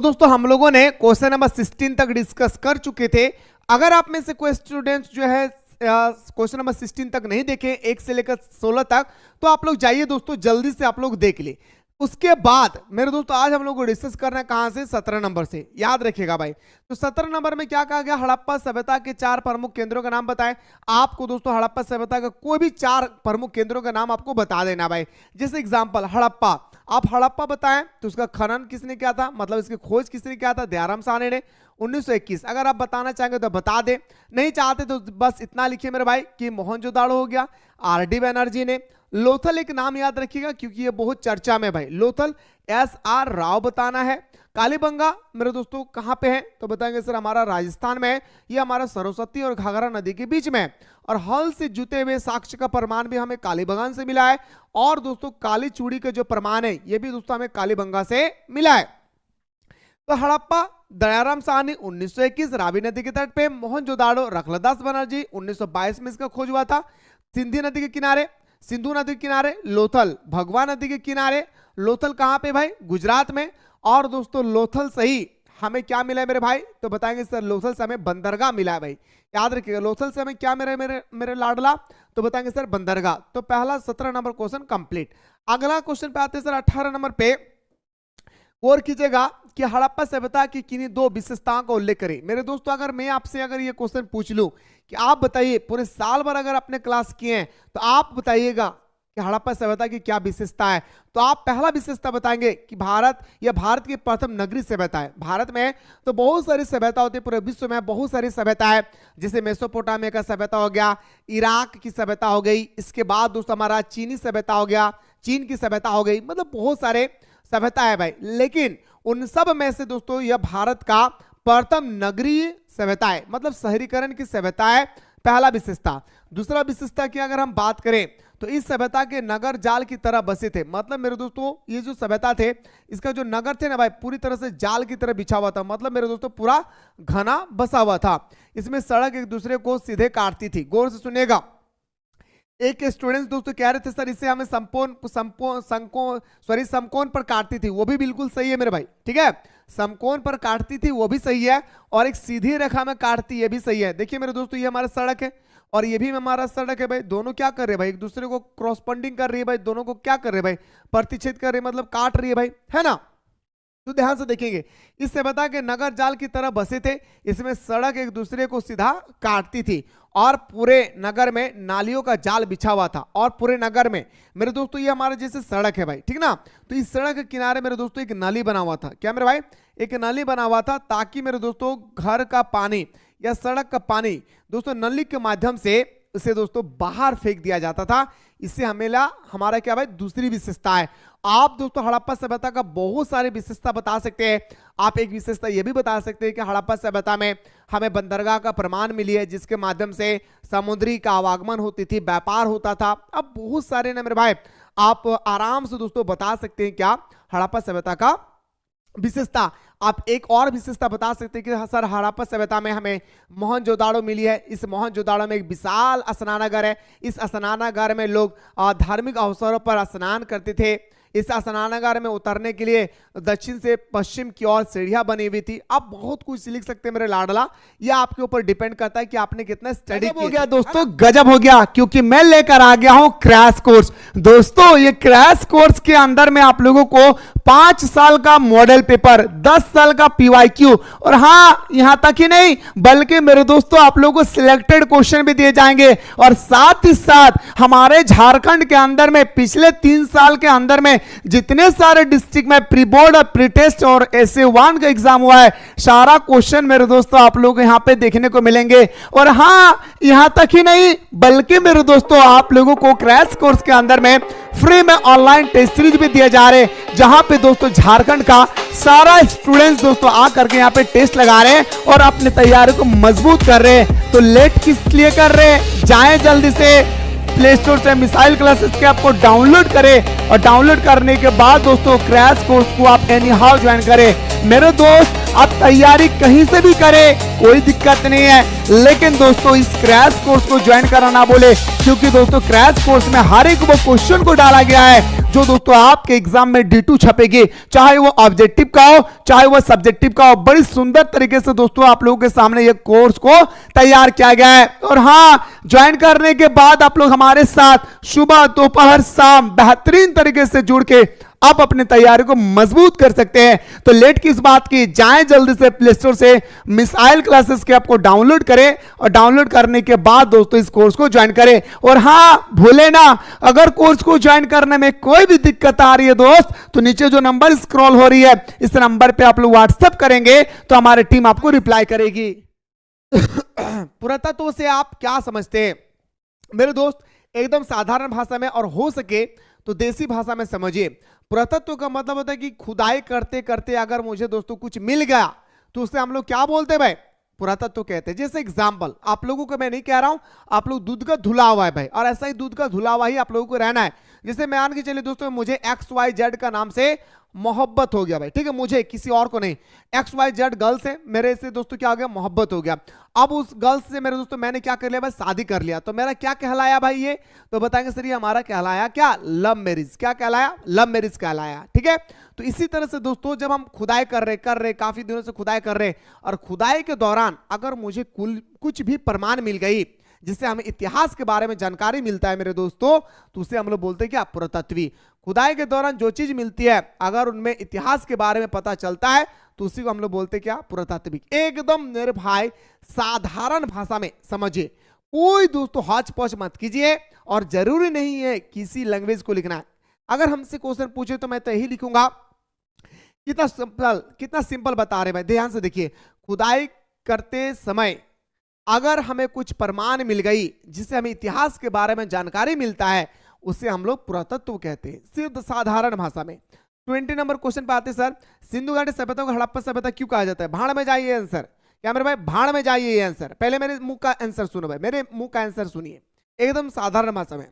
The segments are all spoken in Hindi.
दोस्तों हम लोगों ने क्वेश्चन नंबर 16 तक डिस्कस कर चुके थे। अगर आप में से कोई स्टूडेंट्स जो है क्वेश्चन नंबर 16 तक नहीं देखे 1 से लेकर 16 तक, तो आप लोग जाइए दोस्तों, जल्दी से आप लोग देख ले। उसके बाद मेरे दोस्तों आज हम लोग को डिस्कस करना है कहां से, 17 नंबर से। याद रखिएगा भाई। तो 17 नंबर में क्या कहा गया, हड़प्पा सभ्यता के 4 प्रमुख केंद्रों का नाम बताएं। आपको दोस्तों हड़प्पा सभ्यता का कोई भी 4 प्रमुख केंद्रों का नाम आपको बता देना भाई। जैसे एग्जांपल हड़प्पा, आप हड़प्पा बताएं तो उसका खनन किसने किया था, मतलब इसकी खोज किसने किया था, दयाराम साहनी ने 1921। अगर आप बताना चाहेंगे तो बता दे, नहीं चाहते तो बस इतना लिखिए मेरे भाई कि मोहनजोदाड़ो हो गया, आरडी बनर्जी ने। लोथल एक नाम याद रखिएगा क्योंकि ये बहुत चर्चा में भाई, लोथल SR राव बताना है। कालीबंगा मेरे दोस्तों कहां पे है, तो बताएंगे सर हमारा राजस्थान में है, ये हमारा सरस्वती और घाघरा नदी के बीच में है। और हल से जुते हुए साक्ष्य का प्रमाण भी हमें कालीबंगा से मिला है। और दोस्तों काली चूड़ी के जो प्रमाण है ये भी दोस्तों हमें कालीबंगा से मिला है। तो हड़प्पा दयाराम साहनी 1921 रावी नदी के तट पे, मोहनजोदाड़ो रखलदास बनर्जी 1922 में इसका खोज हुआ था। सिंधु नदी के किनारे, सिंधु नदी के किनारे, लोथल भगवा नदी के किनारे। लोथल कहां पे भाई, गुजरात में। और दोस्तों लोथल सही हमें क्या मिला है मेरे भाई, तो बताएंगे सर लोथल से हमें बंदरगाह मिला है भाई। याद रखिएगा लोथल से हमें क्या मेरे लाडला, तो बताएंगे सर बंदरगाह। तो पहला 17 नंबर क्वेश्चन कंप्लीट। अगला क्वेश्चन पे आते हैं सर 18 नंबर पे। और कीजिएगा कि हड़प्पा सभ्यता की किन्हीं 2 विशेषताओं का उल्लेख करें। मेरे दोस्तों अगर मैं आपसे अगर ये क्वेश्चन पूछ लूं कि आप बताइए पूरे साल भर अगर आपने क्लास किए हैं तो आप बताइएगा कि हड़प्पा सभ्यता की क्या विशेषता है, तो आप पहला विशेषता बताएंगे कि भारत की प्रथम नगरीय सभ्यता है। भारत में तो बहुत सारी सभ्यता होती है, पूरे विश्व में बहुत सारी सभ्यता है। जैसे मेसोपोटामिया का सभ्यता हो गया, इराक की सभ्यता हो गई, इसके बाद दोस्तों हमारा चीनी सभ्यता हो गया, चीन की सभ्यता हो गई, मतलब बहुत सारे सभ्यता है भाई। लेकिन उन सब में से दोस्तों यह भारत का प्रथम नगरीय सभ्यता है, मतलब शहरीकरण की सभ्यता है, पहला विशेषता। दूसरा विशेषता की अगर हम बात करें तो इस सभ्यता के नगर जाल की तरह बसे थे। मतलब मेरे दोस्तों ये जो सभ्यता थे इसका जो नगर थे ना भाई पूरी तरह से जाल की तरह बिछा हुआ था, मतलब मेरे दोस्तों पूरा घना बसा हुआ था। इसमें सड़क एक दूसरे को सीधे काटती थी। गौर से सुनिएगा, एक स्टूडेंट दोस्तों कह रहे थे सर इसे हमें समकोण पर काटती थी, वो भी बिल्कुल सही है मेरे भाई, ठीक है। समकोण पर काटती थी वो भी सही है, और एक सीधी रेखा में काटती ये भी सही है। देखिए मेरे दोस्तों ये हमारा सड़क है और ये भी हमारा सड़क है भाई, दोनों क्या कर रहे हैं भाई, एक दूसरे को क्रॉसपंडिंग कर रही है भाई, दोनों को क्या कर रहे हैं भाई, प्रतिच्छेद कर रही है, मतलब काट रही है भाई, है ना। तो ध्यान से देखेंगे, इस सभ्यता के नगर जाल की तरह बसे थे। इसमें सड़क एक दूसरे को सीधा काटती थी और पूरे नगर में नालियों का जाल बिछा हुआ था। और पूरे नगर में मेरे दोस्तों ये हमारे जैसे सड़क है भाई, ठीक ना। तो इस सड़क के किनारे मेरे दोस्तों एक नाली बना हुआ था, क्या मेरे भाई, एक नाली बना हुआ था, ताकि मेरे दोस्तों घर का पानी या सड़क का पानी दोस्तों नली के माध्यम से उसे दोस्तों बाहर फेंक दिया जाता था। इससे हमारा क्या भाई दूसरी विशेषता है। आप दोस्तों हड़प्पा सभ्यता का बहुत सारे विशेषता बता सकते हैं। आप एक विशेषता ये भी बता सकते हैं कि हड़प्पा सभ्यता में हमें बंदरगाह का प्रमाण मिली है, जिसके माध्यम से समुद्री का आवागमन होती थी, व्यापार होता था। अब बहुत सारे ना मेरे भाई आप आराम से दोस्तों बता सकते हैं क्या हड़प्पा सभ्यता का विशेषता। आप एक और विशेषता बता सकते हैं कि सर हड़प्पा सभ्यता में हमें मोहनजोदाड़ो मिली है। इस मोहनजोदाड़ो में एक विशाल स्नानागार है। इस स्नानागार में लोग धार्मिक अवसरों पर स्नान करते थे। इस स्नानागार में उतरने के लिए दक्षिण से पश्चिम की ओर सीढ़ियां बनी हुई थी। आप बहुत कुछ लिख सकते हैं मेरे लाडला, यह आपके ऊपर डिपेंड करता है कि आपने कितना स्टडी किया। हो गया दोस्तों, गजब हो गया, क्योंकि मैं लेकर आ गया हूं क्रैश कोर्स। दोस्तों ये क्रैश कोर्स के अंदर में आप लोगों को 5 साल का मॉडल पेपर, 10 साल का PYQ, और हाँ यहां तक ही नहीं बल्कि मेरे दोस्तों आप लोगों को सिलेक्टेड क्वेश्चन भी दिए जाएंगे। और साथ ही साथ हमारे झारखंड के अंदर में पिछले 3 साल के अंदर में जितने सारे डिस्ट्रिक्ट में प्री बोर्ड और प्री टेस्ट और SA1 का एग्जाम हुआ है, सारा क्वेश्चन मेरे दोस्तों आप लोग यहां पे देखने को मिलेंगे। और हाँ यहां तक ही नहीं बल्कि मेरे दोस्तों आप लोगों को क्रैश कोर्स के अंदर में फ्री में ऑनलाइन टेस्ट सीरीज भी दिए जा रहे हैं, जहां पे दोस्तों झारखंड का सारा स्टूडेंट्स दोस्तों आकर के यहां पे टेस्ट लगा रहे हैं और अपनी तैयारी को मजबूत कर रहे हैं। तो लेट किस लिए कर रहे हैं, जाएं जल्दी से प्ले स्टोर से मिसाइल क्लासेस के ऐप को डाउनलोड करें, और डाउनलोड करने के बाद दोस्तों क्रैश कोर्स को आप एनी हाउ ज्वाइन करें। मेरे दोस्त आप तैयारी कहीं से भी करें, कोई दिक्कत नहीं है। लेकिन दोस्तों इस क्रैश कोर्स को ज्वाइन करना ना बोले, क्योंकि दोस्तों क्रैश कोर्स में हर एक वो क्वेश्चन को डाला गया है जो दोस्तों आपके एग्जाम में D2 छपेगी, चाहे वो ऑब्जेक्टिव का हो चाहे वो सब्जेक्टिव का हो। बड़ी सुंदर तरीके से दोस्तों आप लोगों के सामने ये कोर्स को तैयार किया गया है। और हाँ, ज्वाइन करने के बाद आप लोग हमारे साथ सुबह दोपहर शाम बेहतरीन तरीके से जुड़ के आप अपनी तैयारी को मजबूत कर सकते हैं। तो लेट किस बात की, जाएं जल्दी से प्ले स्टोर से मिसाइल क्लासेस के आपको डाउनलोड करें और डाउनलोड करने के बाद दोस्तों इस कोर्स को ज्वाइन करें। और हाँ भूले ना, अगर कोर्स को ज्वाइन करने में कोई भी दिक्कत आ रही है दोस्त, तो नीचे जो नंबर स्क्रॉल हो रही है इस नंबर पे आप लोग व्हाट्सएप करेंगे तो हमारी टीम आपको रिप्लाई करेगी। पुरातत्व से आप क्या समझते हैं मेरे दोस्त, एकदम साधारण भाषा में और हो सके तो देसी भाषा में समझिए। पुरातत्व का मतलब होता है कि खुदाई करते करते अगर मुझे दोस्तों कुछ मिल गया तो उसे हम लोग क्या बोलते हैं भाई, पुरातत्व कहते हैं। जैसे एग्जांपल आप लोगों को मैं नहीं कह रहा हूं, आप लोग दूध का धुला हुआ है भाई, और ऐसा ही दूध का धुला हुआ ही आप लोगों को रहना है। जैसे मान के चलिए दोस्तों मुझे XYZ का नाम से मोहब्बत हो गया भाई, ठीक है, मुझे किसी और को नहीं, XYZ गर्ल से मेरे से दोस्तों क्या हो गया, मोहब्बत हो गया। अब उस गर्ल से मेरे दोस्तों मैंने क्या कर लिया भाई, शादी कर लिया, तो मेरा क्या कहलाया भाई ये, तो बताएंगे सर ये हमारा कहलाया क्या, लव मैरिज। क्या कहलाया, लव मैरिज कहलाया, ठीक है। तो इसी तरह से दोस्तों जब हम खुदाई कर रहे काफी दिनों से खुदाई कर रहे, और खुदाई के दौरान अगर मुझे कुछ भी प्रमाण मिल गई जिससे हमें इतिहास के बारे में जानकारी मिलता है मेरे दोस्तों, तो उसे हम लोग बोलते हैं क्या, पुरातत्वी। खुदाई के दौरान जो चीज मिलती है अगर उनमें इतिहास के बारे में पता चलता है तो उसी को हम लोग बोलते हैं क्या, पुरातात्विक। एकदम मेरे भाई साधारण भाषा में समझिए, कोई दोस्तों हौच पौच मत कीजिए, और जरूरी नहीं है किसी लैंग्वेज को लिखना है। अगर हमसे क्वेश्चन पूछे तो मैं तो यही लिखूंगा। कितना सिंपल बता रहे भाई, ध्यान से देखिए। खुदाई करते समय अगर हमें कुछ प्रमाण मिल गई जिससे हमें इतिहास के बारे में जानकारी मिलता है उसे हम लोग पुरातत्व कहते हैं, सिर्फ साधारण भाषा में। 20 नंबर क्वेश्चन पे आते सर, सिंधु घाटी सभ्यता को हड़प्पा सभ्यता क्यों कहा जाता है। भाड़ में जाइए आंसर, क्या मेरे भाई, भाड़ में जाइए ये आंसर। पहले मेरे मुंह का आंसर सुनो भाई, मेरे मुंह का आंसर सुनिए एकदम साधारण भाषा में।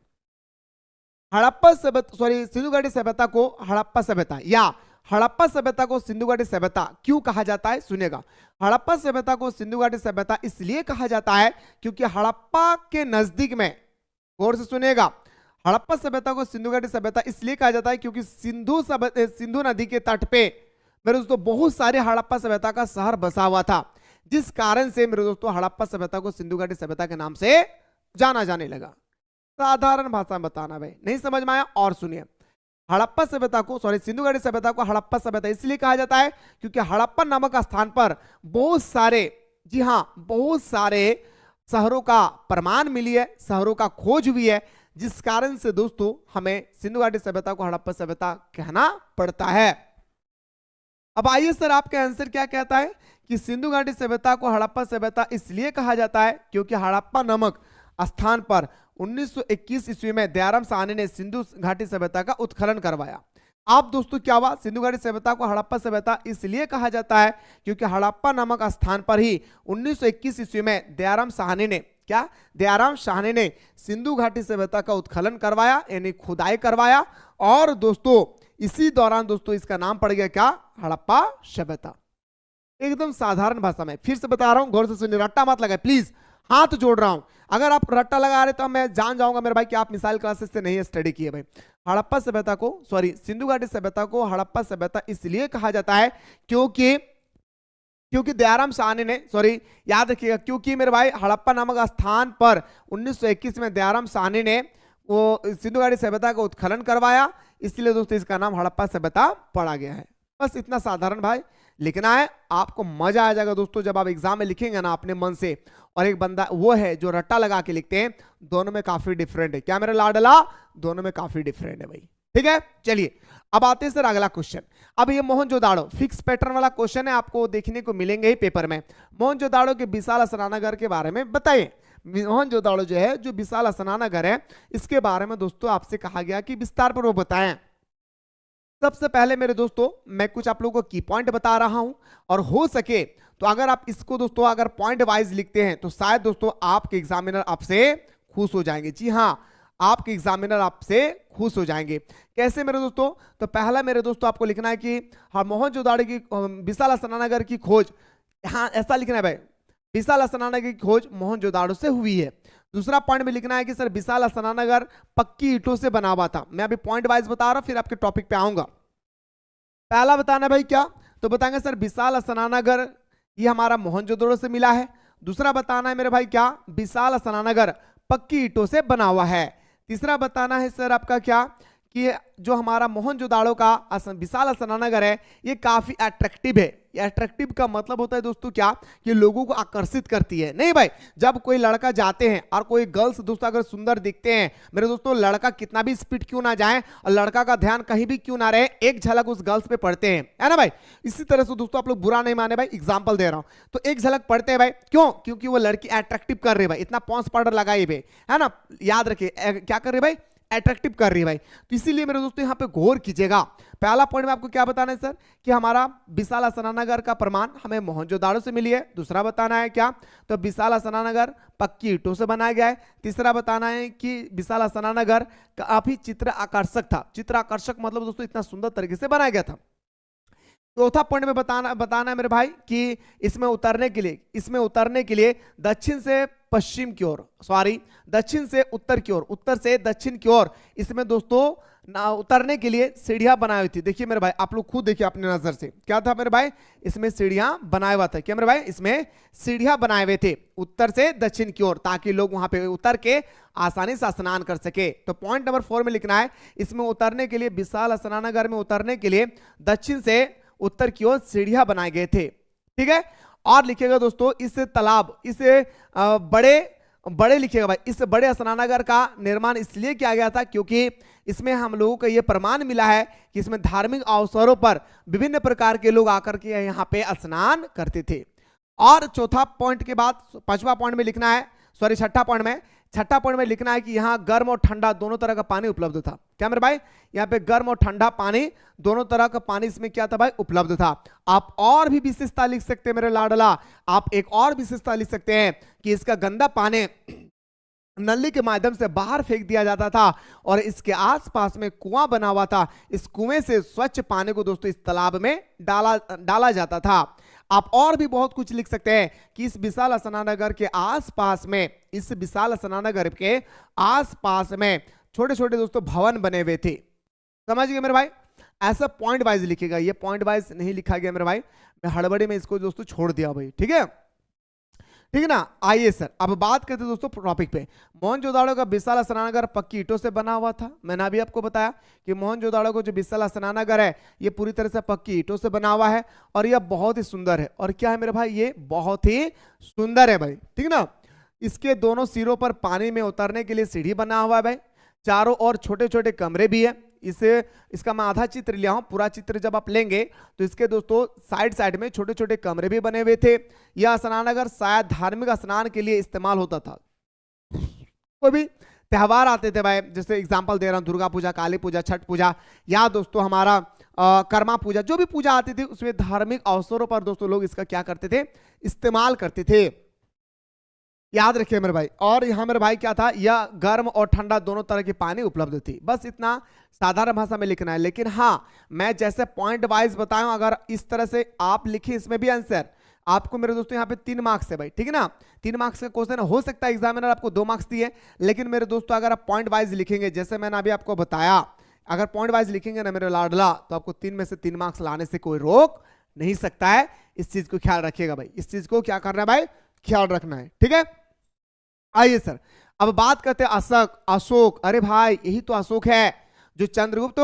हड़प्पा सभ्यता, सॉरी, सिंधु घाटी सभ्यता को हड़प्पा सभ्यता या हड़प्पा सभ्यता को सिंधु घाटी सभ्यता क्यों कहा जाता है, सुनेगा। हड़प्पा सभ्यता को सिंधु घाटी सभ्यता इसलिए कहा जाता है क्योंकि हड़प्पा के नजदीक में, गौर से सुनेगा, हड़प्पा सभ्यता को सिंधु घाटी सभ्यता इसलिए कहा जाता है क्योंकि सिंधु नदी के तट पे मेरे दोस्तों बहुत सारे हड़प्पा सभ्यता का शहर बसा हुआ था, जिस कारण से मेरे दोस्तों हड़प्पा सभ्यता को सिंधु घाटी सभ्यता के नाम से जाना जाने लगा। साधारण भाषा में बताना भाई, नहीं समझ में आया और सुनिए। हड़प्पा सभ्यता को, सॉरी, सिंधु घाटी सभ्यता को हड़प्पा सभ्यता इसलिए कहा जाता है क्योंकि हड़प्पा नामक स्थान पर बहुत सारे, जी हां, बहुत सारे शहरों का प्रमाण मिली है, शहरों का खोज हुई है, जिस कारण से दोस्तों हमें सिंधु घाटी सभ्यता को हड़प्पा सभ्यता कहना पड़ता है। अब आइए सर, आपका आंसर क्या कहता है कि सिंधु घाटी सभ्यता को हड़प्पा सभ्यता इसलिए कहा जाता है क्योंकि हड़प्पा नामक स्थान पर 1921 ईस्वी में दयाराम साहनी ने सिंधु घाटी सभ्यता का उत्खनन करवाया। आप दोस्तों क्या हुआ, सिंधु घाटी सभ्यता को हड़प्पा सभ्यता इसलिए कहा जाता है क्योंकि हड़प्पा नामक स्थान पर ही 1921 ईस्वी में दयाराम साहनी ने, क्या, दयाराम साहनी ने सिंधु घाटी सभ्यता का उत्खनन करवाया, यानी खुदाई करवाया, और दोस्तों इसी दौरान दोस्तों इसका नाम पड़ गया क्या, हड़प्पा सभ्यता। एकदम साधारण भाषा में फिर से बता रहा हूं, गौर से सुनिए, रट्टा मत लगाए प्लीज, हाथ जोड़ रहा हूं। अगर आप रट्टा लगा रहे तो मैं जान जाऊंगा मेरे भाई कि आप मिसाइल क्लासेस से नहीं स्टडी किए भाई। हड़प्पा सभ्यता को, सॉरी, सिंधु घाटी सभ्यता को हड़प्पा सभ्यता इसलिए कहा जाता है क्योंकि दयाराम साहनी ने, सॉरी याद रखिएगा, क्योंकि मेरे भाई हड़प्पा नामक स्थान पर 1921 में दयाराम साहनी ने वो सिंधु घाटी सभ्यता का उत्खनन करवाया, इसलिए दोस्तों इसका नाम हड़प्पा सभ्यता पड़ा गया है। बस इतना साधारण भाई लिखना है, आपको मजा आ जाएगा दोस्तों जब आप एग्जाम में लिखेंगे ना अपने मन से। और एक बंदा वो है जो रट्टा लगा के लिखते हैं, दोनों में काफी डिफरेंट है, क्या मेरा लाडला, दोनों में काफी डिफरेंट है भाई, ठीक है। चलिए अब आते हैं सर अगला क्वेश्चन। अब ये मोहनजोदाड़ो फिक्स पैटर्न वाला क्वेश्चन है, आपको देखने को मिलेंगे ही पेपर में। मोहनजोदाड़ो के विशाल स्नानागार के बारे में बताइए। मोहनजोदाड़ो जो है, जो विशाल स्नानागार है, इसके बारे में दोस्तों आपसे कहा गया कि विस्तार पर वो बताएं। सबसे पहले मेरे दोस्तों मैं कुछ आप लोगों को की पॉइंट बता रहा हूं, और हो सके तो अगर आप इसको दोस्तों अगर पॉइंट वाइज लिखते हैं तो शायद दोस्तों आपके एग्जामिनर आपसे खुश हो जाएंगे। जी हां, आपके एग्जामिनर आपसे खुश हो जाएंगे। कैसे मेरे दोस्तों? तो पहला मेरे दोस्तों आपको लिखना है कि हाँ, मोहनजोदाड़ो की विशाल स्नानागार की खोज, हाँ ऐसा लिखना है भाई, विशाल स्नानागार की खोज मोहनजोदाड़ो से हुई है। दूसरा पॉइंट में लिखना है कि सर विशाल स्नानागार पक्की ईंटों से बना हुआ था। मैं अभी पॉइंट वाइज बता रहा हूं, फिर आपके टॉपिक पे आऊंगा। पहला बताना भाई क्या, तो बताएंगे सर विशाल स्नानागार ये हमारा मोहनजोदड़ो से मिला है। दूसरा बताना है मेरे भाई क्या, विशाल स्नानागार पक्की ईंटों से बना हुआ है। तीसरा बताना है सर आपका क्या, कि जो हमारा मोहनजोदाड़ो का विशाल स्नानागार है ये काफी अट्रैक्टिव है। ये अट्रैक्टिव का मतलब होता है दोस्तों क्या, कि लोगों को आकर्षित करती है। नहीं भाई, जब कोई लड़का जाते हैं और कोई गर्ल्स दोस्तों अगर सुंदर दिखते हैं मेरे दोस्तों, लड़का कितना भी स्पीड क्यों ना जाए और लड़का का ध्यान कहीं भी क्यों ना रहे, एक झलक उस गर्ल्स पे पड़ते हैं, है ना भाई। इसी तरह से दोस्तों आप लोग बुरा नहीं माने भाई, एग्जाम्पल दे रहा हूं, तो एक झलक पड़ते हैं भाई, क्यों? क्योंकि वो लड़की अट्रैक्टिव कर रही है भाई, इतना पॉन्स पाउडर लगाई भाई, है ना, याद रखिए क्या कर रही है भाई, अट्रैक्टिव कर रही है भाई। तो इसीलिए मेरे दोस्तों यहाँ पे गौर कीजिएगा। पहला पॉइंट में आपको क्या बताना है सर, कि हमारा विशाल स्नानागार का प्रमाण हमें मोहनजोदाड़ो से मिली है। दूसरा बताना है क्या, तो विशाल स्नानागार पक्की ईंटों से बनाया गया है। तीसरा बताना है कि विशाल स्नानागार काफी चित्र आकर्षक था। चित्र आकर्षक मतलब दोस्तों इतना सुंदर तरीके से बनाया गया था। चौथा पॉइंट में बताना है मेरे भाई कि इसमें उतरने के लिए दक्षिण से पश्चिम की ओर, सॉरी दक्षिण से उत्तर की ओर, उत्तर से दक्षिण की ओर इसमें दोस्तों उतरने के लिए सीढ़ियां बनाई हुई थी। देखिए मेरे भाई, आप लोग खुद देखिए अपने नजर से, क्या था मेरे भाई, इसमें सीढ़ियां बनाया हुआ था। क्या मेरे भाई, इसमें सीढ़ियां बनाए हुए थे उत्तर से दक्षिण की ओर, ताकि लोग वहां पे उतर के आसानी से स्नान कर सके। तो पॉइंट नंबर 4 में लिखना है, इसमें उतरने के लिए, विशाल स्नानागार में उतरने के लिए दक्षिण से उत्तर की ओर सीढ़ियां बनाए गए थे। ठीक है, और लिखिएगा दोस्तों इस तालाब, इस बड़े लिखिएगा भाई, इस बड़े स्नानागार का निर्माण इसलिए किया गया था क्योंकि इसमें हम लोगों को यह प्रमाण मिला है कि इसमें धार्मिक अवसरों पर विभिन्न प्रकार के लोग आकर के यहाँ पे स्नान करते थे। और चौथा पॉइंट के बाद पांचवा पॉइंट में लिखना है, सॉरी छठा पॉइंट में लिखना है कि यहाँ गर्म और ठंडा दोनों तरह का पानी उपलब्ध था। क्या मेरे भाई, यहाँ पे गर्म और ठंडा पानी दोनों तरह का पानी इसमें क्या था भाई, उपलब्ध था। आप और भी विशेषता लिख सकते हैं मेरे लाडला, आप एक और विशेषता लिख सकते हैं कि इसका गंदा पानी नली के माध्यम से बाहर फेंक दिया जाता था और इसके आसपास में कुआं बना हुआ था। इस कुएं से स्वच्छ पानी को दोस्तों इस तालाब में डाला जाता था। आप और भी बहुत कुछ लिख सकते हैं कि इस विशाल स्नानागार के आसपास में, इस विशाल स्नानागार के आसपास में छोटे छोटे दोस्तों भवन बने हुए थे। समझ गए मेरे भाई, ऐसा पॉइंट वाइज लिखेगा, ये पॉइंट वाइज नहीं लिखा गया मेरे भाई, मैं हड़बड़ी में इसको दोस्तों छोड़ दिया भाई। ठीक है, ठीक है ना। आइए सर अब बात करते हैं दोस्तों टॉपिक पे। मोहनजोदाड़ो का विशाल स्नानागार पक्की ईंटों से बना हुआ था। मैंने अभी आपको बताया कि मोहनजोदाड़ो को जो विशाल स्नानागार है ये पूरी तरह से पक्की ईंटों से बना हुआ है और यह बहुत ही सुंदर है। और क्या है मेरे भाई, ये बहुत ही सुंदर है भाई, ठीक ना। इसके दोनों सिरों पर पानी में उतरने के लिए सीढ़ी बना हुआ है भाई, चारों ओर छोटे छोटे कमरे भी है। इसका मैं आधा चित्र लिया हूं, पूरा चित्र जब आप लेंगे तो इसके दोस्तों साइड में छोटे छोटे कमरे भी बने हुए थे। यह स्नानागार शायद धार्मिक स्नान के लिए इस्तेमाल होता था। कोई भी त्योहार आते थे भाई, जैसे एग्जांपल दे रहा हूं, दुर्गा पूजा, काली पूजा, छठ पूजा, या दोस्तों हमारा कर्मा पूजा, जो भी पूजा आती थी उसमें धार्मिक अवसरों पर दोस्तों लोग इसका क्या करते थे, इस्तेमाल करते थे। याद रखिए मेरे भाई। और यहाँ मेरे भाई क्या था, यह गर्म और ठंडा दोनों तरह की पानी उपलब्ध थी। बस इतना साधारण भाषा में लिखना है। लेकिन हाँ, मैं जैसे पॉइंट वाइज बताऊं, अगर इस तरह से आप लिखे इसमें भी आंसर आपको मेरे दोस्तों यहाँ पे 3 मार्क्स है भाई, ठीक है ना। 3 मार्क्स का क्वेश्चन हो सकता है एग्जामिनर आपको 2 मार्क्स दिए, लेकिन मेरे दोस्तों अगर आप पॉइंट वाइज लिखेंगे, जैसे मैंने अभी आपको बताया, अगर पॉइंट वाइज लिखेंगे ना मेरे लाडला, तो आपको 3 में से 3 मार्क्स लाने से कोई रोक नहीं सकता है। इस चीज को ख्याल रखिएगा भाई, इस चीज को क्या करना है भाई, ख्याल रखना है, ठीक है। आइए सर अब बात करते हैं अशोक। अरे भाई यही तो अशोक है जो चंद्रगुप्त,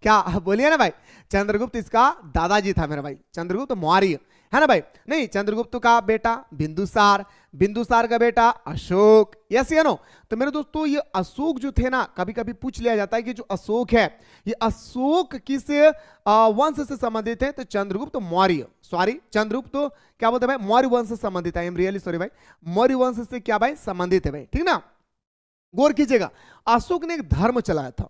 क्या बोलिए ना भाई, चंद्रगुप्त इसका दादाजी था मेरा भाई, चंद्रगुप्त मौर्य, है ना भाई। नहीं, चंद्रगुप्त का बेटा बिंदुसार, बिंदुसार का बेटा अशोक, यस या नो। तो मेरे दोस्तों ये अशोक जो थे ना, कभी कभी पूछ लिया जाता है कि जो अशोक है ये अशोक किस वंश से संबंधित है, तो चंद्रगुप्त मौर्य, सॉरी चंद्रगुप्त तो क्या बोलते हैं भाई, मौर्य वंश से संबंधित है। आई एम रियली सॉरी भाई, मौर्य वंश से क्या भाई संबंधित है भाई, ठीक ना। गौर कीजिएगा, अशोक ने एक धर्म चलाया था।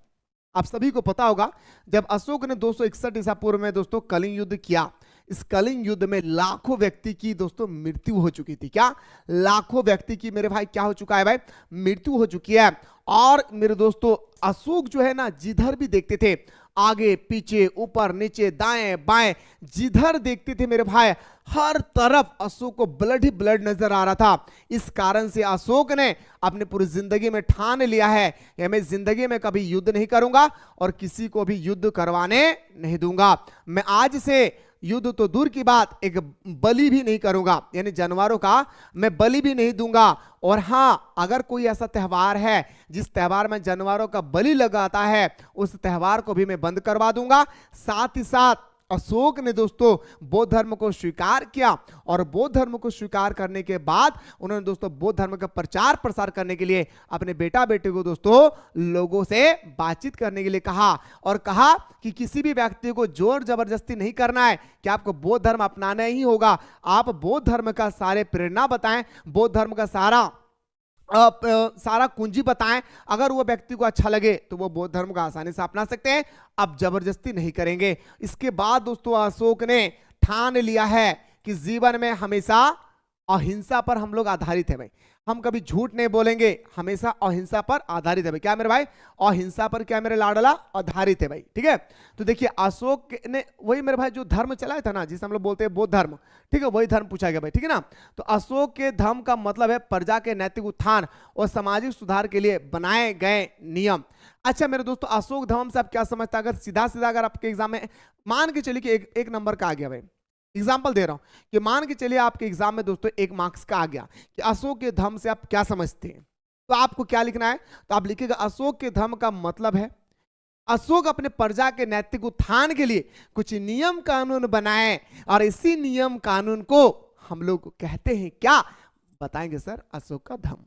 आप सभी को पता होगा, जब अशोक ने 261 ईसा पूर्व में दोस्तों कलिंग युद्ध किया, इस कलिंग युद्ध में लाखों व्यक्ति की दोस्तों मृत्यु हो चुकी थी। क्या? लाखों व्यक्ति की मेरे भाई क्या हो चुका है भाई? मृत्यु हो चुकी है। और मेरे दोस्तों अशोक जो है ना, जिधर भी देखते थे, आगे पीछे ऊपर नीचे दाएं बाएं, जिधर देखते थे मेरे भाई, हर तरफ अशोक को ब्लड ही ब्लड नजर आ रहा था। इस कारण से अशोक ने अपनी पूरी जिंदगी में ठान लिया है कि मैं जिंदगी में कभी युद्ध नहीं करूंगा और किसी को भी युद्ध करवाने नहीं दूंगा। मैं आज से युद्ध तो दूर की बात, एक बलि भी नहीं करूंगा, यानी जानवरों का मैं बलि भी नहीं दूंगा। और हाँ, अगर कोई ऐसा त्यौहार है जिस त्यौहार में जानवरों का बलि लगाता है, उस त्यौहार को भी मैं बंद करवा दूंगा। साथ ही साथ अशोक ने दोस्तों बौद्ध धर्म को स्वीकार किया और बौद्ध धर्म को स्वीकार करने के बाद उन्होंने दोस्तों बौद्ध धर्म का प्रचार प्रसार करने के लिए अपने बेटा बेटे को दोस्तों लोगों से बातचीत करने के लिए कहा और कहा कि किसी भी व्यक्ति को जोर जबरदस्ती नहीं करना है कि आपको बौद्ध धर्म अपनाना ही होगा। आप बौद्ध धर्म का सारे प्रेरणा बताएं, बौद्ध धर्म का सारा कुंजी बताएं। अगर वो व्यक्ति को अच्छा लगे तो वो बौद्ध धर्म का आसानी से अपना सकते हैं, अब जबरदस्ती नहीं करेंगे। इसके बाद दोस्तों अशोक ने ठान लिया है कि जीवन में हमेशा अहिंसा पर हम लोग आधारित है भाई, हम कभी झूठ नहीं बोलेंगे, हमेशा अहिंसा पर आधारित है भाई। क्या मेरे भाई? अहिंसा पर क्या मेरे लाडला? आधारित है भाई। ठीक है, तो देखिए अशोक ने वही मेरे भाई जो धर्म चलाया था ना, जिसे हम लोग बोलते हैं बौद्ध धर्म, ठीक है, वही धर्म पूछा गया भाई। ठीक है ना, तो अशोक के धर्म का मतलब है प्रजा के नैतिक उत्थान और सामाजिक सुधार के लिए बनाए गए नियम। अच्छा मेरे दोस्तों, अशोक धर्म से आप क्या समझते हैं? अगर सीधा सीधा अगर आपके एग्जाम में मान के चलिए कि एक नंबर का आ गया भाई, एग्जाम्पल दे रहा हूं कि मान के चलिए आपके एग्जाम में दोस्तों 1 मार्क्स का आ गया कि अशोक के धर्म से आप क्या समझते हैं, तो आपको क्या लिखना है? तो आप लिखिएगा अशोक के धर्म का मतलब है अशोक अपने प्रजा के नैतिक उत्थान के लिए कुछ नियम कानून बनाए और इसी नियम कानून को हम लोग कहते हैं क्या? बताएंगे सर, अशोक का धर्म।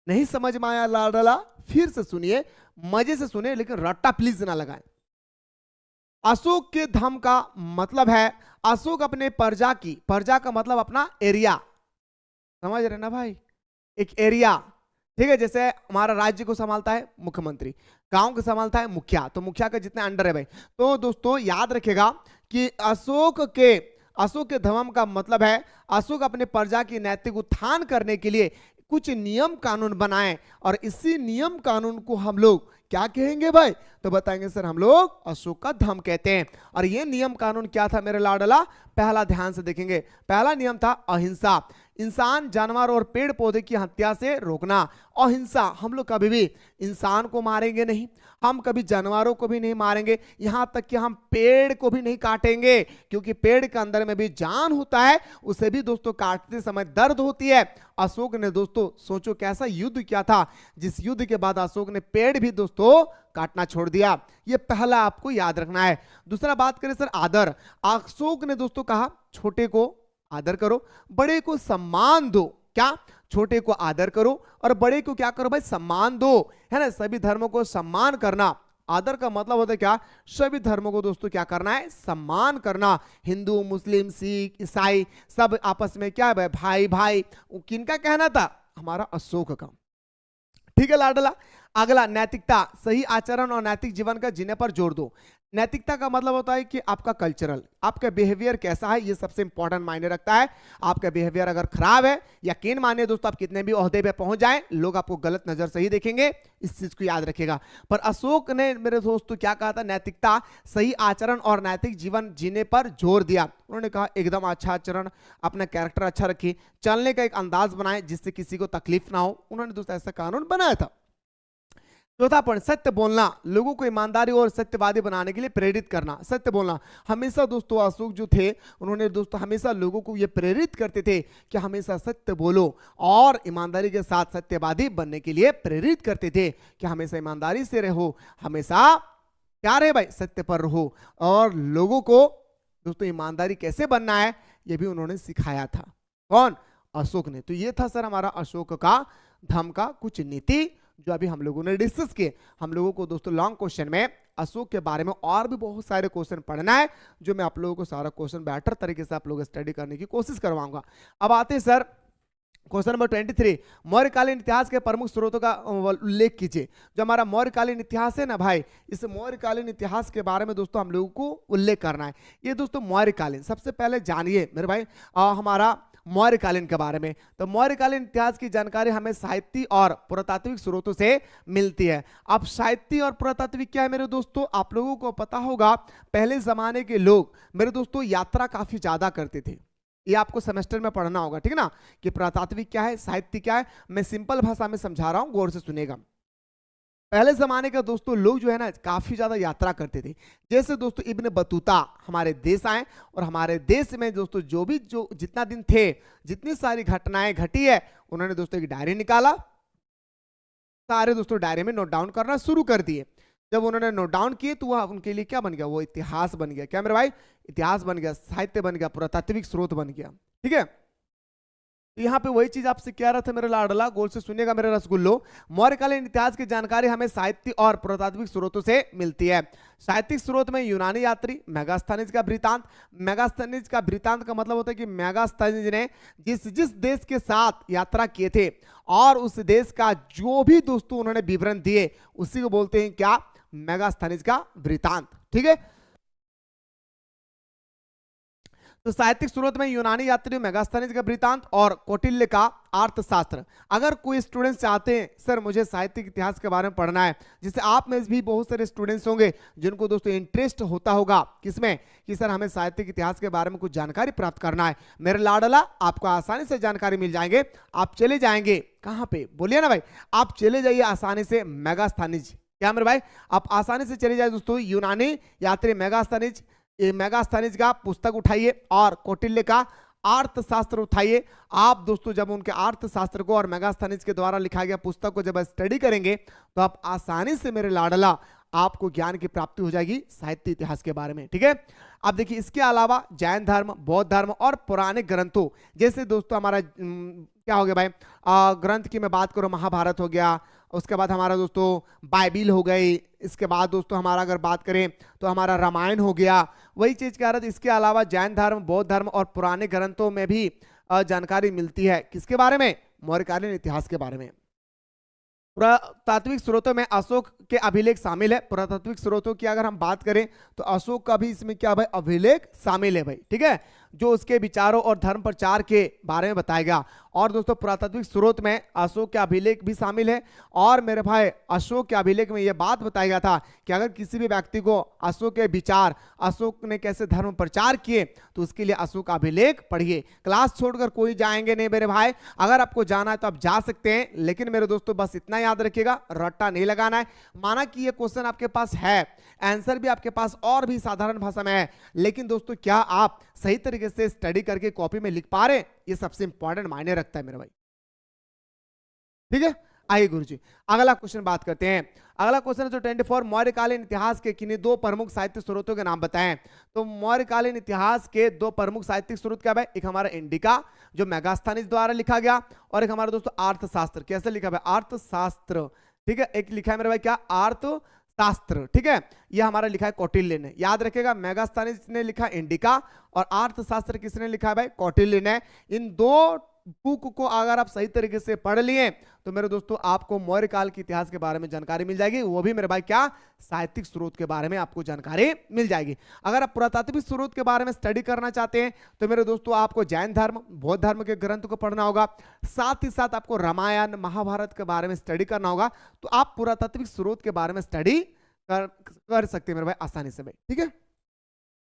नहीं समझ में आया लाडला? फिर से सुनिए, मजे से सुनिए, लेकिन रट्टा प्लीज ना लगाएं। अशोक के धर्म का मतलब है अशोक अपने प्रजा का मतलब अपना एरिया, समझ रहे ना भाई? एक एरिया, ठीक है, जैसे हमारा राज्य को संभालता है मुख्यमंत्री, गांव को संभालता है मुखिया, तो मुखिया का जितने अंडर है भाई। तो दोस्तों याद रखिएगा कि अशोक के धर्म का मतलब है अशोक अपने प्रजा की नैतिक उत्थान करने के लिए कुछ नियम कानून बनाए और इसी नियम कानून को हम लोग क्या कहेंगे भाई? तो बताएंगे सर हम लोग अशोक का धर्म कहते हैं। और ये नियम कानून क्या था मेरे लाडला? पहला ध्यान से देखेंगे, पहला नियम था अहिंसा, इंसान जानवर और पेड़ पौधे की हत्या से रोकना। अहिंसा, हम लोग कभी भी इंसान को मारेंगे नहीं, हम कभी जानवरों को भी नहीं मारेंगे, यहां तक कि हम पेड़ को भी नहीं काटेंगे, क्योंकि पेड़ के अंदर में भी जान होता है, उसे भी दोस्तों काटते समय दर्द होती है। अशोक ने दोस्तों सोचो कैसा युद्ध किया था, जिस युद्ध के बाद अशोक ने पेड़ भी दोस्तों काटना छोड़ दिया। ये पहला आपको याद रखना है। दूसरा बात करें सर आदर, अशोक ने दोस्तों कहा छोटे को आदर करो, बड़े को सम्मान दो। क्या? छोटे को आदर करो और बड़े को क्या करो भाई? सम्मान दो, है ना? सभी धर्मों को सम्मान करना, आदर का मतलब होता है क्या? सभी धर्मों को दोस्तों क्या करना है? सम्मान करना। हिंदू मुस्लिम सिख ईसाई सब आपस में क्या है भाई भाई। किनका कहना था? हमारा अशोक का। ठीक है लाडला, अगला नैतिकता, सही आचरण और नैतिक जीवन का जीने पर जोर दो। नैतिकता का मतलब होता है कि आपका कल्चरल, आपका बिहेवियर कैसा है, ये सबसे इंपॉर्टेंट मायने रखता है। आपका बिहेवियर अगर खराब है, यकीन मानिए दोस्तों आप कितने भी ओहदे पे पहुंच जाएं, लोग आपको गलत नजर से ही देखेंगे, इस चीज को याद रखिएगा। पर अशोक ने मेरे दोस्तों क्या कहा था? नैतिकता, सही आचरण और नैतिक जीवन जीने पर जोर दिया। उन्होंने कहा एकदम अच्छा आचरण, अपना कैरेक्टर अच्छा रखिए, चलने का एक अंदाज बनाए जिससे किसी को तकलीफ ना हो। उन्होंने दोस्तों ऐसा कानून बनाया था। चौथा पॉइंट, सत्य बोलना, लोगों को ईमानदारी और सत्यवादी बनाने के लिए प्रेरित करना। सत्य बोलना, हमेशा दोस्तों अशोक जो थे उन्होंने दोस्तों हमेशा लोगों को ये प्रेरित करते थे कि हमेशा सत्य बोलो और ईमानदारी के साथ सत्यवादी बनने के लिए प्रेरित करते थे कि हमेशा ईमानदारी से रहो, हमेशा क्या रहे भाई? सत्य पर रहो। और लोगों को दोस्तों ईमानदारी कैसे बनना है ये भी उन्होंने सिखाया था। कौन? अशोक ने। तो ये था सर हमारा अशोक का धर्म का कुछ नीति जो अभी हम लोगों ने डिस्कस किए। हम लोगों को दोस्तों लॉन्ग क्वेश्चन में अशोक के बारे में और भी बहुत सारे क्वेश्चन पढ़ना है, जो मैं आप लोगों को सारा क्वेश्चन बेटर तरीके से आप लोग स्टडी करने की कोशिश करवाऊंगा। अब आते हैं सर क्वेश्चन नंबर 23, मौर्यकालीन इतिहास के प्रमुख स्रोतों का उल्लेख कीजिए। जो हमारा मौर्यकालीन इतिहास है ना भाई, इस मौर्यकालीन इतिहास के बारे में दोस्तों हम लोगों को उल्लेख करना है। ये दोस्तों मौर्यकालीन, सबसे पहले जानिए मेरे भाई हमारा मौर्यकालीन के बारे में। तो मौर्यकालीन इतिहास की जानकारी हमें साहित्य और पुरातात्विक स्रोतों से मिलती है। अब साहित्य और पुरातात्विक क्या है मेरे दोस्तों, आप लोगों को पता होगा पहले जमाने के लोग मेरे दोस्तों यात्रा काफी ज्यादा करते थे। ये आपको सेमेस्टर में पढ़ना होगा, ठीक है ना, कि पुरातात्विक क्या है, साहित्य क्या है। मैं सिंपल भाषा में समझा रहा हूं, गौर से सुनेगा। पहले जमाने का दोस्तों लोग जो है ना काफी ज्यादा यात्रा करते थे। जैसे दोस्तों इब्न बतूता हमारे देश आए और हमारे देश में दोस्तों जो जितना दिन थे, जितनी सारी घटनाएं घटी है, उन्होंने दोस्तों एक डायरी निकाला, सारे दोस्तों डायरी में नोट डाउन करना शुरू कर दिए। जब उन्होंने नोट डाउन किए तो वह उनके लिए क्या बन गया, वो इतिहास बन गया। क्या मेरे भाई, इतिहास बन गया, साहित्य बन गया, पुरातात्विक स्रोत बन गया। ठीक है, तो यहाँ पे वही चीज आपसे कह रहा था मेरे लाडला, गोल से सुनिएगा मेरे रसगुल्लो। मौर्यकालीन इतिहास की जानकारी हमें साहित्य और पुरातात्विक स्रोतों से मिलती है। साहित्यिक स्रोत में यूनानी यात्री मेगास्थनीज का वृतांत। मेगास्थनीज का वृतांत का मतलब होता है कि मेगास्थनीज ने जिस जिस देश के साथ यात्रा किए थे और उस देश का जो भी दोस्तों उन्होंने विवरण दिए, उसी को बोलते हैं क्या, मेगास्थनीज का वृतांत। ठीक है, तो साहित्यिक स्रोत में यूनानी यात्री मेगास्थनीज का वृतांत और कौटिल्य का अर्थशास्त्र। अगर कोई स्टूडेंट्स चाहते हैं सर मुझे साहित्यिक इतिहास के बारे में पढ़ना है, जिससे आप में भी बहुत सारे स्टूडेंट्स होंगे जिनको दोस्तों इंटरेस्ट होता होगा किसमें, कि सर हमें साहित्यिक इतिहास के बारे में कुछ जानकारी प्राप्त करना है, मेरे लाडला आपको आसानी से जानकारी मिल जाएंगे। आप चले जाएंगे कहाँ पे, बोलिए ना भाई, आप चले जाइए आसानी से मेगास्थनीज। क्या मेरे भाई, आप आसानी से चले जाए दोस्तों यूनानी यात्री मेगास्थनीज, मेगास्थनीज का पुस्तक उठाइए और कौटिल्य का अर्थशास्त्र उठाइए। आप दोस्तों जब उनके अर्थशास्त्र को और मेगास्थनीज के द्वारा लिखा गया पुस्तक को जब स्टडी करेंगे तो आप आसानी से मेरे लाडला आपको ज्ञान की प्राप्ति हो जाएगी साहित्य इतिहास के बारे में। ठीक है, अब देखिए इसके अलावा जैन धर्म, बौद्ध धर्म और पुराने ग्रंथों, जैसे दोस्तों हमारा क्या हो गया भाई, ग्रंथ की मैं बात करूं महाभारत हो गया, उसके बाद हमारा दोस्तों बाइबिल हो गई, इसके बाद दोस्तों हमारा अगर बात करें तो हमारा रामायण हो गया, वही चीज कह रहा था। इसके अलावा जैन धर्म, बौद्ध धर्म और पुराने ग्रंथों में भी जानकारी मिलती है। किसके बारे में, मौर्यकालीन इतिहास के बारे में। पुरातात्विक स्रोतों में अशोक के अभिलेख शामिल है। पुरातात्विक स्रोतों की अगर हम बात करें तो अशोक का भी इसमें क्या भाई, अभिलेख शामिल है भाई। ठीक है, जो उसके विचारों और धर्म प्रचार के बारे में बताएगा। और दोस्तों पुरातात्विक स्रोत में अशोक के अभिलेख भी शामिल है। और मेरे भाई अशोक के अभिलेख में यह बात बताया गया था कि अगर किसी भी व्यक्ति को अशोक के विचार, अशोक ने कैसे धर्म प्रचार किए, तो उसके लिए अशोक का अभिलेख पढ़िए। क्लास छोड़कर कोई जाएंगे नहीं मेरे भाई, अगर आपको जाना है तो आप जा सकते हैं, लेकिन मेरे दोस्तों बस इतना याद रखिएगा, रट्टा नहीं लगाना है। माना कि ये क्वेश्चन आपके पास है, आंसर भी आपके पास और भी साधारण भाषा में है, लेकिन दोस्तों क्या आप सही तरीके से स्टडी करके कॉपी में लिख पा रहे हैं, ये सबसे इंपॉर्टेंट मायने रखता है मेरे भाई। ठीक है, आइए गुरुजी अगला क्वेश्चन बात करते हैं। अगला क्वेश्चन है जो 24, मौर्यकालीन इतिहास के किन्हीं दो प्रमुख साहित्य स्रोतों के नाम बताएं। तो मौर्यकालीन इतिहास के दो प्रमुख साहित्यिक स्रोत क्या है, एक हमारा इंडिका जो मेगास्थनीज द्वारा लिखा गया, और एक हमारा दोस्तों अर्थशास्त्र। कैसे लिखा है, अर्थशास्त्र। ठीक है, एक लिखा है मेरे भाई क्या, अर्थशास्त्र। ठीक है, यह हमारा लिखा है कौटिल्य ने, याद रखेगा। मेगास्थनीज ने लिखा इंडिका और अर्थशास्त्र किसने लिखा है भाई, कौटिल्य ने। इन दो बुक को अगर आप सही तरीके से पढ़ लिए तो मेरे दोस्तों आपको मौर्य काल के इतिहास के बारे में जानकारी मिल जाएगी, वो भी मेरे भाई क्या, साहित्यिक स्रोत के बारे में आपको जानकारी मिल जाएगी। अगर आप पुरातात्विक स्रोत के बारे में स्टडी करना चाहते हैं तो मेरे दोस्तों आपको जैन धर्म, बौद्ध धर्म के ग्रंथ को पढ़ना होगा, साथ ही साथ आपको रामायण, महाभारत के बारे में स्टडी करना होगा। तो आप पुरातात्विक स्रोत के बारे में स्टडी कर सकते हैं मेरे भाई आसानी से भाई। ठीक है,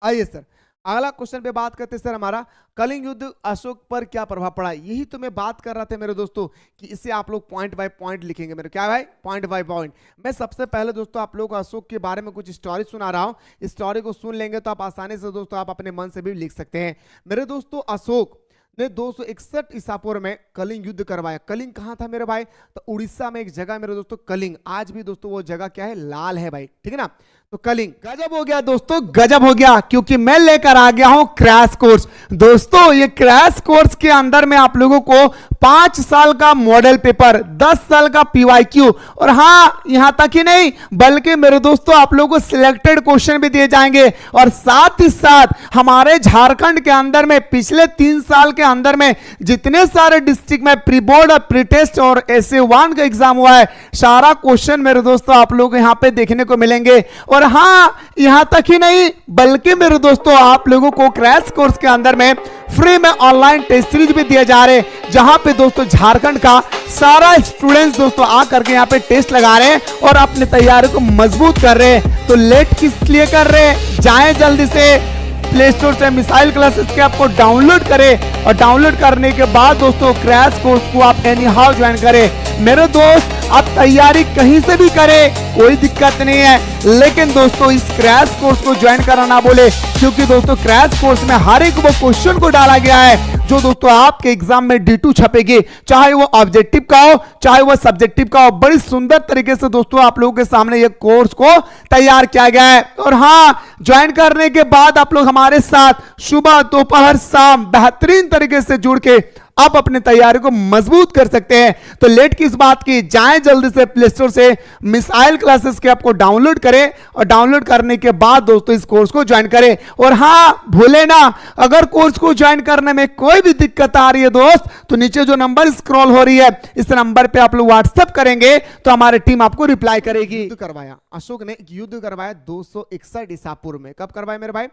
आइए सर अगला क्वेश्चन पे बात करते हैं। सर हमारा कलिंग युद्ध अशोक पर क्या प्रभाव पड़ा, यही तो मैं बात कर रहा था मेरे दोस्तों कि इसे आप लोग पॉइंट बाय पॉइंट लिखेंगे मेरे, क्या भाई, पॉइंट बाय पॉइंट। मैं सबसे पहले दोस्तों आप लोग अशोक के बारे में कुछ स्टोरी सुना रहा हूं, स्टोरी को सुन लेंगे तो आप आसानी से दोस्तों आप अपने मन से भी लिख सकते हैं। मेरे दोस्तों अशोक ने 261 ईसा पूर्व में कलिंग युद्ध करवाया। कलिंग कहां था मेरे भाई, तो उड़ीसा में एक जगह मेरे दोस्तों कलिंग, आज भी दोस्तों वो जगह क्या है, लाल है भाई। ठीक है ना, तो कलिंग गजब हो गया दोस्तों, गजब हो गया, क्योंकि मैं लेकर आ गया हूं क्रैश कोर्स। दोस्तों ये क्रैश कोर्स के अंदर में आप लोगों को 5 साल का मॉडल पेपर, 10 साल का पीवाईक्यू, और हाँ यहां तक ही नहीं बल्कि मेरे दोस्तों आप लोगों को सिलेक्टेड क्वेश्चन भी दिए जाएंगे। और साथ ही साथ हमारे झारखंड के अंदर में पिछले 3 साल के अंदर में जितने सारे डिस्ट्रिक्ट में प्री बोर्ड और प्री टेस्ट और SA1 का एग्जाम हुआ है, सारा क्वेश्चन मेरे दोस्तों आप लोग यहां पे देखने को मिलेंगे। और हाँ यहां तक ही नहीं बल्कि मेरे दोस्तों आप लोगों को क्रैश कोर्स के अंदर में फ्री में ऑनलाइन टेस्ट सीरीज भी दिए जा रहे हैं, जहां पे दोस्तों झारखंड का सारा स्टूडेंट्स दोस्तों आकर के यहां पे टेस्ट लगा रहे हैं और अपनी तैयारी को मजबूत कर रहे हैं। तो लेट किस लिए कर रहे हैं, जाएं जल्दी से प्ले स्टोर से मिसाइल क्लासेस के आपको डाउनलोड करें, और डाउनलोड करने के बाद दोस्तों क्रैश कोर्स को आप एनी हाउ ज्वाइन करें। मेरे दोस्त आप तैयारी कहीं से भी करें, कोई दिक्कत नहीं है, लेकिन दोस्तों इस क्रैश कोर्स को ज्वाइन करना ना बोले, क्योंकि दोस्तों क्रैश कोर्स में हर एक वो क्वेश्चन को डाला गया है जो दोस्तों आपके एग्जाम में D2 छपेगी, चाहे वो ऑब्जेक्टिव का हो चाहे वो सब्जेक्टिव का हो। बड़ी सुंदर तरीके से दोस्तों आप लोगों के सामने ये कोर्स को तैयार किया गया है। और हाँ ज्वाइन करने के बाद आप लोग हमारे साथ सुबह दोपहर शाम बेहतरीन तरीके से जुड़ के आप अपनी तैयारी को मजबूत कर सकते हैं। तो लेट किस बात की, जाएं जल्दी से प्ले स्टोर से मिसाइल क्लासेस के आपको डाउनलोड करें, और डाउनलोड करने के बाद दोस्तों इस कोर्स को ज्वाइन करें। और हाँ भूले ना, अगर कोर्स को ज्वाइन करने में कोई भी दिक्कत आ रही है दोस्त, तो नीचे जो नंबर स्क्रॉल हो रही है इस नंबर पे आप लोग व्हाट्सएप करेंगे तो हमारी टीम आपको रिप्लाई करेगी। युद्ध करवाया अशोक ने, युद्ध करवाया 261 ईसापुर में। कब करवाया मेरे भाई,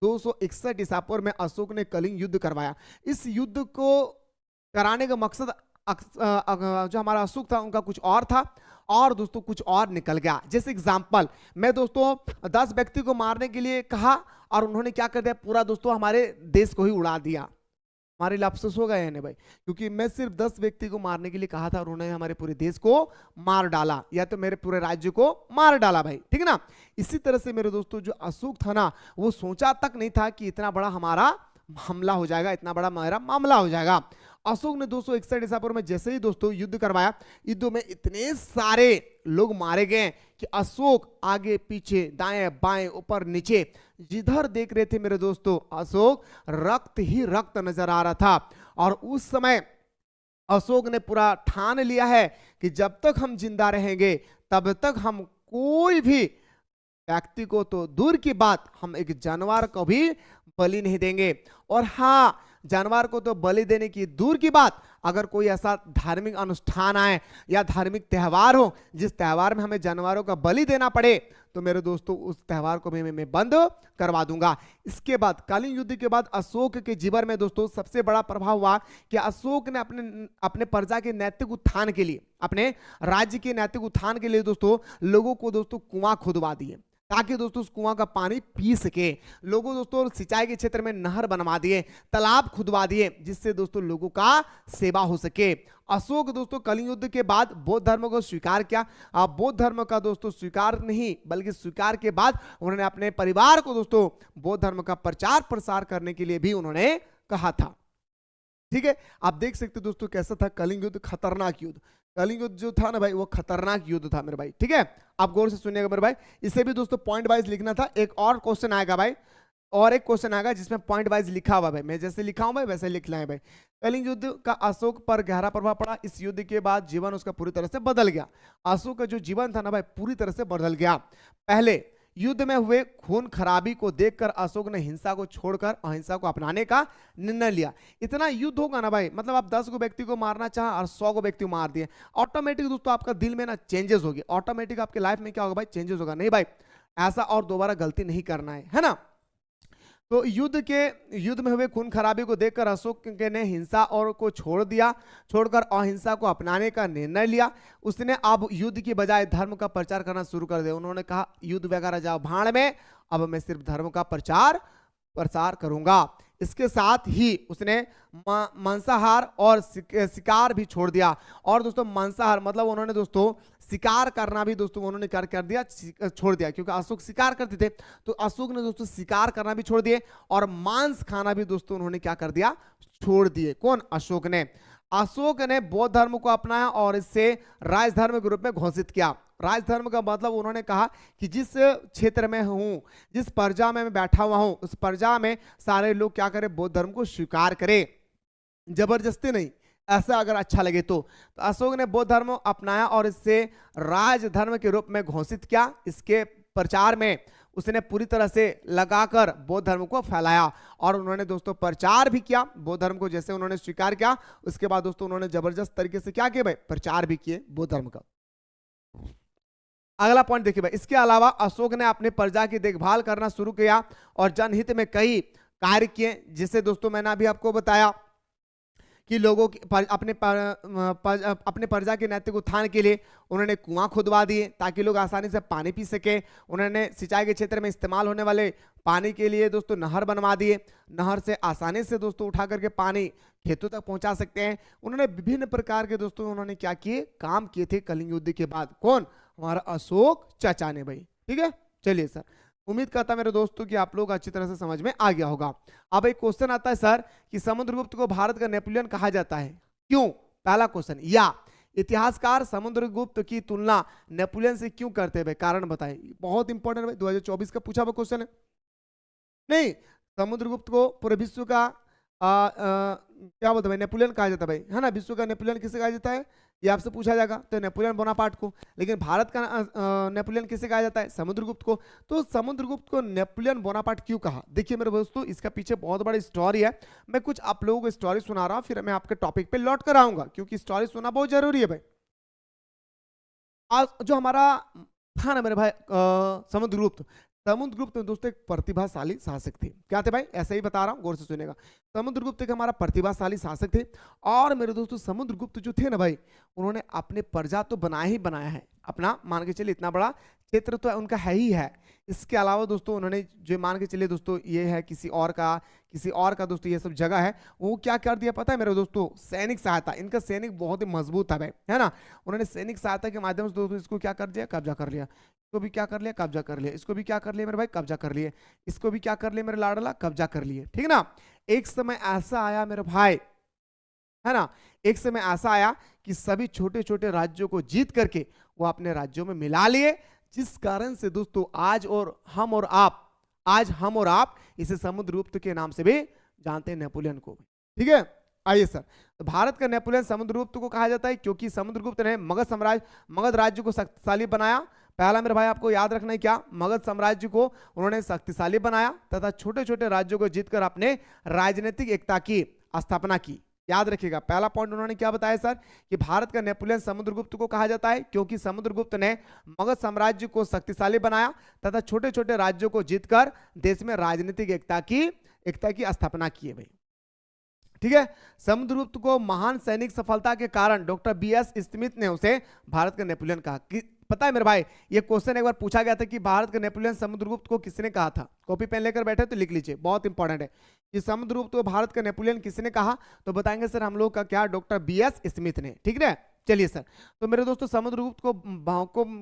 261 ईसापुर में अशोक ने कलिंग युद्ध करवाया। इस युद्ध को कराने का मकसद जो हमारा अशोक था उनका कुछ और था, और दोस्तों कुछ और निकल गया। जैसे एग्जांपल मैं दोस्तों 10 व्यक्ति को मारने के लिए कहा और उन्होंने क्या कर दिया, पूरा दोस्तों हमारे देश को ही उड़ा दिया। हमारे लिए अफसोस हो गए भाई, क्योंकि मैं सिर्फ 10 व्यक्ति को मारने के लिए कहा था और उन्होंने हमारे पूरे देश को मार डाला, या तो मेरे पूरे राज्य को मार डाला भाई, ठीक है ना। इसी तरह से मेरे दोस्तों जो अशोक था ना, वो सोचा तक नहीं था कि इतना बड़ा हमारा हमला हो जाएगा, इतना बड़ा हमारा मामला हो जाएगा। अशोक ने 261 ईसापुर में जैसे ही दोस्तों युद्ध करवाया, युद्ध में इतने सारे लोग मारे गए कि अशोक आगे पीछे दाएं बाएं ऊपर नीचे जिधर देख रहे थे मेरे दोस्तों अशोक रक्त ही रक्त नजर आ रहा था। और उस समय अशोक ने पूरा ठान लिया है कि जब तक हम जिंदा रहेंगे तब तक हम कोई भी व्यक्ति को तो दूर की बात, हम एक जानवर को भी बलि नहीं देंगे। और हाँ जानवर को तो बलि देने की दूर की बात, अगर कोई ऐसा धार्मिक अनुष्ठान आए या धार्मिक त्यौहार हो जिस त्यौहार में हमें जानवरों का बलि देना पड़े, तो मेरे दोस्तों उस त्यौहार को मैं बंद करवा दूंगा। इसके बाद कलिंग युद्ध के बाद अशोक के जीवन में दोस्तों सबसे बड़ा प्रभाव हुआ कि अशोक ने अपने प्रजा के नैतिक उत्थान के लिए, अपने राज्य के नैतिक उत्थान के लिए दोस्तों लोगों को दोस्तों कुआं खुदवा दिए, ताकि दोस्तों उस कुआं का पानी पी सके। लोगों दोस्तों सिंचाई के क्षेत्र में नहर बनवा दिए, तालाब खुदवा दिए, जिससे दोस्तों लोगों का सेवा हो सके। अशोक दोस्तों कलिंग युद्ध के बाद बौद्ध धर्म को स्वीकार किया। आप बौद्ध धर्म का दोस्तों स्वीकार नहीं बल्कि स्वीकार के बाद उन्होंने अपने परिवार को दोस्तों बौद्ध धर्म का प्रचार प्रसार करने के लिए भी उन्होंने कहा था। ठीक है, आप देख सकते दोस्तों कैसा था कलिंग युद्ध, खतरनाक युद्ध। कलिंग युद्ध जो था ना भाई वो खतरनाक युद्ध था मेरे भाई, ठीक है। आप गौर से सुनिएगा मेरे भाई, इसे भी दोस्तों पॉइंट वाइज लिखना था। एक और क्वेश्चन आएगा भाई, और एक क्वेश्चन आएगा जिसमें पॉइंट वाइज लिखा हुआ भाई, मैं जैसे लिखा हूं भाई वैसे लिख लाए भाई। कलिंग युद्ध का अशोक पर गहरा प्रभाव पड़ा। इस युद्ध के बाद जीवन उसका पूरी तरह से बदल गया। अशोक का जो जीवन था ना भाई पूरी तरह से बदल गया। पहले युद्ध में हुए खून खराबी को देखकर अशोक ने हिंसा को छोड़कर अहिंसा को अपनाने का निर्णय लिया। इतना युद्ध होगा ना भाई, मतलब आप 10 को व्यक्ति को मारना चाहे और 100 को व्यक्ति को मार दिए, ऑटोमेटिक दोस्तों आपका दिल में ना चेंजेस होगी, ऑटोमेटिक आपके लाइफ में क्या होगा भाई, चेंजेस होगा। नहीं भाई ऐसा और दोबारा गलती नहीं करना है ना। तो युद्ध में हुए खून खराबी को देखकर अशोक ने हिंसा और को छोड़कर अहिंसा को अपनाने का निर्णय लिया। उसने अब युद्ध की बजाय धर्म का प्रचार करना शुरू कर दिया। उन्होंने कहा युद्ध वगैरह जाओ भाड़ में, अब मैं सिर्फ धर्म का प्रचार करूंगा। इसके साथ ही उसने मांसाहार और शिकार भी छोड़ दिया। और दोस्तों मांसाहार मतलब उन्होंने दोस्तों शिकार करना भी दोस्तों उन्होंने कर दिया, छोड़ दिया, क्योंकि अशोक शिकार करते थे तो अशोक ने दोस्तों शिकार करना भी छोड़ दिए और मांस खाना भी दोस्तों उन्होंने क्या कर दिया, छोड़ दिए। कौन, अशोक ने। अशोक ने बौद्ध धर्म को अपनाया और इससे राजधर्म के रूप में घोषित किया। राजधर्म का मतलब उन्होंने कहा कि जिस क्षेत्र में हूं, जिस प्रजा में मैं बैठा हुआ हूं, उस प्रजा में सारे लोग क्या करें, बौद्ध धर्म को स्वीकार करें, जबरदस्ती नहीं, ऐसा अगर अच्छा लगे तो अशोक ने बौद्ध धर्म अपनाया और इससे राजधर्म के रूप में घोषित किया। इसके प्रचार में उसने पूरी तरह से लगाकर बौद्ध धर्म को फैलाया और उन्होंने दोस्तों प्रचार भी किया बौद्ध धर्म को। जैसे उन्होंने स्वीकार किया, उसके बाद दोस्तों उन्होंने जबरदस्त तरीके से क्या किया भाई, प्रचार भी किए बौद्ध धर्म का। अगला पॉइंट देखिए भाई, इसके अलावा अशोक ने अपनी प्रजा की देखभाल करना शुरू किया और जनहित में कई कार्य किए, जिसे दोस्तों मैंने अभी आपको बताया कि लोगों की अपने प्रजा के नैतिक उत्थान के लिए उन्होंने कुआं खुदवा दिए ताकि लोग आसानी से पानी पी सके। उन्होंने सिंचाई के क्षेत्र में इस्तेमाल होने वाले पानी के लिए दोस्तों नहर बनवा दिए, नहर से आसानी से दोस्तों उठा करके पानी खेतों तक पहुंचा सकते हैं। उन्होंने विभिन्न प्रकार के दोस्तों उन्होंने क्या किए, काम किए थे कलिंग युद्ध के बाद। कौन, हमारा अशोक चाचा ने भाई। ठीक है, चलिए सर, उम्मीद करता मेरे दोस्तों कि आप लोग अच्छी तरह से समझ में आ गया होगा। अब एक क्वेश्चन आता है सर कि समुद्रगुप्त को भारत का नेपोलियन कहा जाता है, क्यों? पहला क्वेश्चन, या इतिहासकार समुद्रगुप्त की तुलना नेपोलियन से क्यों करते हैं, कारण बताएं। बहुत इंपॉर्टेंट भाई, 2024 का पूछा हुआ क्वेश्चन है। नहीं, समुद्रगुप्त को पूरे विश्व का क्या बोलते हैं, नेपोलियन कहा जाता है भाई, है ना। विश्व का नेपोलियन किसे कहा जाता है, ये आपसे पूछा जाएगा, तो नेपोलियन बोनापार्ट को। लेकिन भारत का नेपोलियन किसे कहा जाता है, समुद्रगुप्त को। तो समुद्रगुप्त को नेपोलियन बोनापार्ट क्यों कहा, देखिए मेरे दोस्तों, इसका पीछे बहुत बड़ी स्टोरी है। मैं कुछ आप लोगों को स्टोरी सुना रहा हूं, फिर मैं आपके टॉपिक पे लौट कर आऊंगा, क्योंकि स्टोरी सुनना बहुत जरूरी है भाई। आज जो हमारा था ना मेरे भाई समुद्रगुप्त, समुद्रगुप्त दोस्तों एक प्रतिभाशाली शासक थे। क्या थे भाई, ऐसे ही बता रहा हूं, गौर से सुनेगा। समुद्रगुप्त एक हमारा प्रतिभाशाली शासक थे और मेरे दोस्तों समुद्रगुप्त जो थे ना भाई, उन्होंने अपने प्रजा तो बनाया ही बनाया है, अपना मान के चलिए इतना बड़ा क्षेत्र तो उनका है ही है। इसके अलावा दोस्तों उन्होंने जो मान के चलिए दोस्तों ये है किसी और का दोस्तों ये सब जगह है, वो क्या कर दिया पता है मेरे दोस्तों, सैनिक सहायता। इनका सैनिक बहुत ही मजबूत था भाई, है ना। उन्होंने सैनिक सहायता के माध्यम से दोस्तों इसको क्या कर दिया, कब्जा कर लिया। इसको भी क्या कर लिया, कब्जा कर लिया। इसको भी क्या कर लिया मेरे भाई, कब्जा कर लिए। इसको भी क्या कर लिया मेरे लाडला, कब्जा कर लिए। ठीक ना। एक समय ऐसा आया मेरे भाई, है ना, एक समय ऐसा आया कि सभी छोटे छोटे राज्यों को जीत करके वो अपने राज्यों में मिला लिए, जिस कारण से दोस्तों आज हम और आप इसे समुद्रगुप्त के नाम से भी जानते हैं, नेपोलियन को। ठीक है, आइए सर, तो भारत का नेपोलियन समुद्रगुप्त को कहा जाता है क्योंकि समुद्रगुप्त ने मगध राज्य को शक्तिशाली बनाया। पहला मेरे भाई आपको याद रखना है क्या, मगध साम्राज्य को उन्होंने शक्तिशाली बनाया तथा छोटे छोटे राज्यों को जीतकर अपने राजनीतिक एकता की स्थापना की। याद रखिएगा, पहला पॉइंट उन्होंने क्या बताया सर कि भारत का नेपोलियन समुद्रगुप्त को कहा जाता है क्योंकि समुद्रगुप्त ने मगध साम्राज्य को शक्तिशाली बनाया तथा छोटे छोटे राज्यों को जीतकर देश में राजनीतिक एकता की स्थापना की है भाई। ठीक है, समुद्रगुप्त को महान सैनिक सफलता के कारण डॉक्टर BS स्मिथ ने उसे भारत का नेपोलियन कहा। पता है मेरे भाई, ये क्वेश्चन एक बार पूछा गया था कि भारत का नेपोलियन समुद्रगुप्त को किसने कहा था। कॉपी पेन लेकर बैठे तो लिख लीजिए, बहुत इंपॉर्टेंट है कि समुद्रगुप्त को भारत का नेपोलियन किसने कहा, तो बताएंगे सर हम लोग का क्या, डॉक्टर BS स्मिथ ने। ठीक है, चलिए सर, तो मेरे दोस्तों समुद्रगुप्त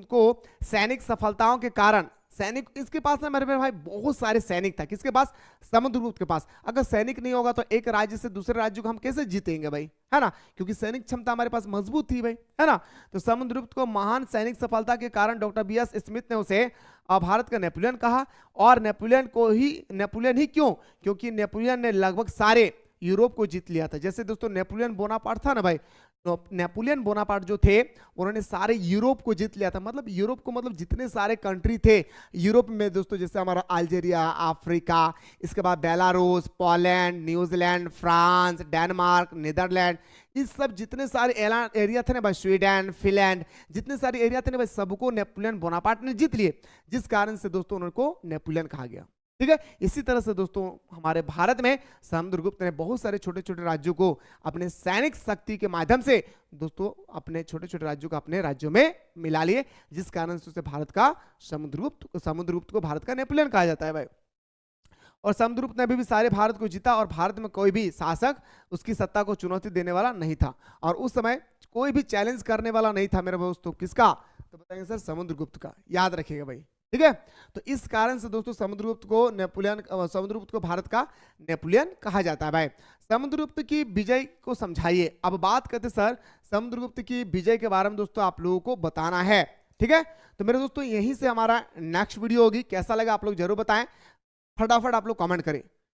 को सैनिक सफलताओं के कारण, सैनिक इसके पास ना मेरे भाई बहुत सारे सैनिक था, किसके पास, समुद्रगुप्त के पास। अगर सैनिक नहीं होगा तो एक राज्य से दूसरे राज्य को हम कैसे जीतेंगे भाई, है ना, क्योंकि सैनिक क्षमता हमारे पास मजबूत थी भाई, है ना। तो समुद्रगुप्त को महान सैनिक सफलता के कारण डॉक्टर BS स्मिथ ने उसे भारत का नेपोलियन कहा। और नेपोलियन ही क्यों, क्योंकि नेपोलियन ने लगभग सारे यूरोप को जीत लिया था। जैसे दोस्तों नेपोलियन बोनापार्ट था ना भाई, नेपोलियन बोनापार्ट जो थे उन्होंने सारे यूरोप को जीत लिया था। मतलब यूरोप को, मतलब जितने सारे कंट्री थे यूरोप में दोस्तों, जैसे हमारा अल्जीरिया, अफ्रीका, इसके बाद Belarus, Poland, New Zealand, France, Denmark, Netherland, इस सब जितने सारे एरिया थे ना भाई, स्वीडन, फिनलैंड, जितने सारे एरिया थे ना भाई, सबको नेपोलियन बोनापार्ट ने जीत लिए, जिस कारण से दोस्तों उनको नेपोलियन कहा गया। ठीक है, इसी तरह से दोस्तों हमारे भारत में समुद्रगुप्त ने बहुत सारे छोटे छोटे राज्यों को अपने सैनिक शक्ति के माध्यम से दोस्तों अपने छोटे छोटे राज्यों को अपने राज्यों में मिला लिए, जिस कारण से उसे भारत का समुद्रगुप्त को भारत का नेपोलियन कहा जाता है भाई। और समुद्रगुप्त ने भी सारे भारत को जीता और भारत में कोई भी शासक उसकी सत्ता को चुनौती देने वाला नहीं था, और उस समय कोई भी चैलेंज करने वाला नहीं था मेरे दोस्तों। किसका, तो बताएंगे सर समुद्रगुप्त का। याद रखिएगा भाई, ठीक है। तो इस कारण से दोस्तों समुद्रगुप्त को भारत का नेपोलियन कहा जाता है भाई। समुद्रगुप्त की विजय को समझाइए। अब बात करते सर समुद्रगुप्त की विजय के बारे में दोस्तों आप लोगों को बताना है। ठीक है, तो मेरे दोस्तों यहीं से हमारा नेक्स्ट वीडियो होगी। कैसा लगा आप लोग जरूर बताएं, फटाफट आप लोग कमेंट करें।